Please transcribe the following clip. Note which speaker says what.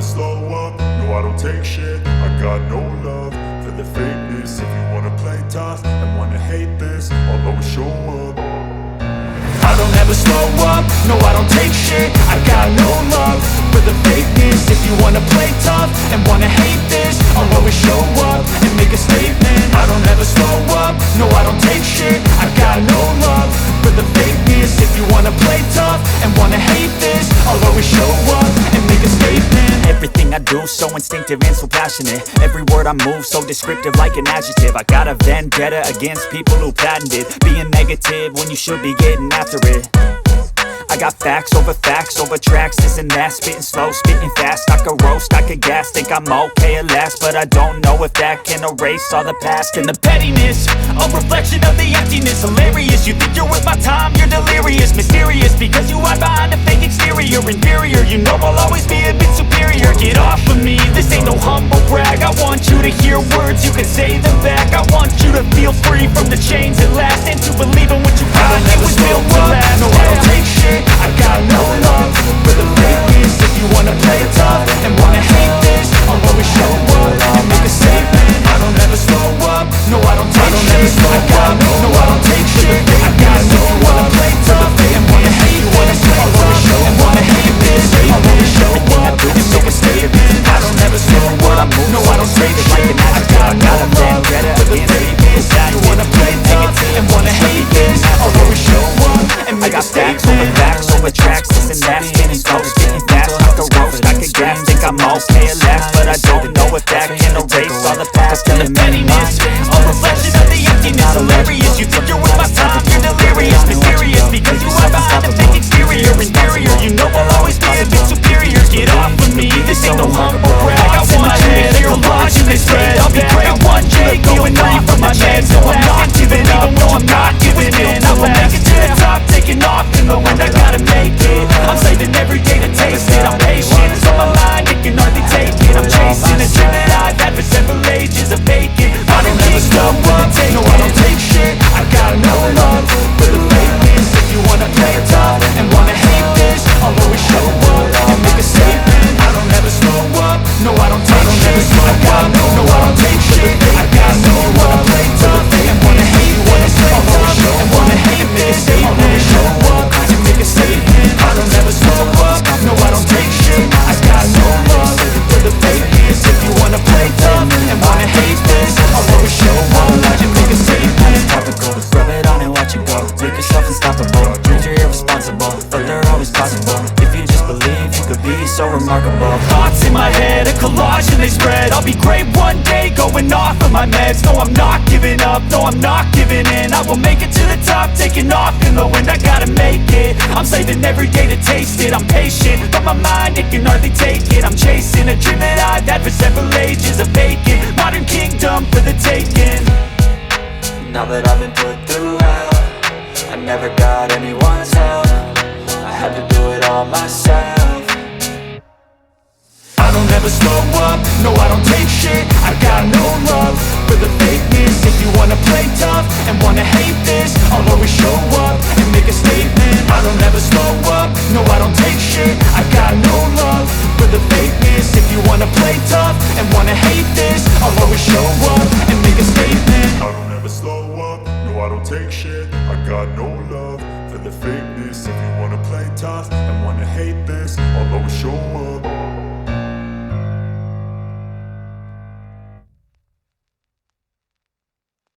Speaker 1: slow up, no I don't take shit. I got no love for the fakeness. If you wanna play tough and wanna hate this, I'll always show up. I don't ever slow up, no I don't take shit. I got no love for the fakeness. If you wanna play tough and wanna hate this, I'll always show up and make a statement. I don't ever slow up, no I don't take shit. I got no love for the fakeness. If you wanna play tough and wanna hate this, I'll always show up and make a statement.
Speaker 2: Everything I do so instinctive and so passionate. Every word I move so descriptive like an adjective. I got a vendetta against people who patented being negative when you should be getting after it. I got facts over tracks, this and that. Spitting slow, spitting fast, I could roast, I could gas. Think I'm okay at last, but I don't know if that can erase all the past. And the pettiness, a reflection of the emptiness. Hilarious, you think you're worth my time, you're delirious. Mysterious, because you hide behind a fake exterior. Inferior, you know I'll always be a bit superior. Get off of me, this ain't no humble brag. I want you to hear words, you can say them back. I want you to feel free from the chains at last, and to believe in what you got. It was built to last. No, I don't take shit, I got no love for the fakeness. If you wanna play it tough and wanna hate this, I'll always show up and make a statement. I don't ever slow up, no I don't take shit. I got no, I don't take shit. I got no love, play tough and wanna hate this. I'll always show and wanna hate this. I'll always show up and make a statement. I don't ever slow up, no I don't take shit. I got no love for the fakeness. If you wanna play tough and wanna hate this, I'll always show up and make a statement. Facts over tracks, this and that. Spinning slow, spitting fast, I could roast, I could gas. Think I'm okay at last, but I don't know if that can erase all the past. And the pettiness, a reflection of the emptiness. Hilarious, you think you're worth my time, you're delirious. Mysterious, because you are behind the fake exterior. Inferior, you know I'll always be a bit superior. Get off of me, this ain't no humble brag. I want you to hear lies in this spread. I'll be great one day, going off of my meds. No, I'm not giving up, no, I'm not giving in. I will make it to the top, taking off in the wind. I gotta make it, I'm saving every day to taste it. I'm patient, it's on my mind, it can hardly take it. I'm chasing a dream that I've had for several ages of vacant. I don't ever slow up, no I don't take shit. I got no love for the fakeness. If you wanna play it tough and wanna hate this, I'll always show up and make a statement. I don't ever slow up, no I don't take shit. I got no, I don't take shit. I got no love, play tough and wanna hate this. I'll always show and wanna hate this. I'll always show up and make a statement. I don't ever slow up, no I don't take shit. I got no love for the fakeness. If you wanna play tough and wanna hate this, I'll always show up and make a statement. Topical, rub it on and watch it go. Make yourself unstoppable, dreams are irresponsible, but they're always possible. If you just believe, you could be so remarkable. Thoughts in my head, a collage and they spread. I'll be great one day, going off of my meds. No, I'm not giving up, no, I'm not giving in. I will make it to the top, taking off in the wind. I gotta make it, I'm saving every day to taste it. I'm patient, but my mind, it can hardly take it. I'm chasing a dream that I've had for several ages of vacant. Modern kingdom for the taking. Now that I've been put through hell, I never got anyone's help. I had to do it all myself.
Speaker 1: I don't ever slow up, no I don't take shit. I got no love for the fakeness. If you wanna play tough and wanna hate this, I'll always show up and make a statement. I don't ever slow up, no I don't take shit. I got no love for the fakeness. If you wanna play tough and wanna hate this, I'll always show up and make a statement. I don't ever slow up, no I don't take shit. I got no love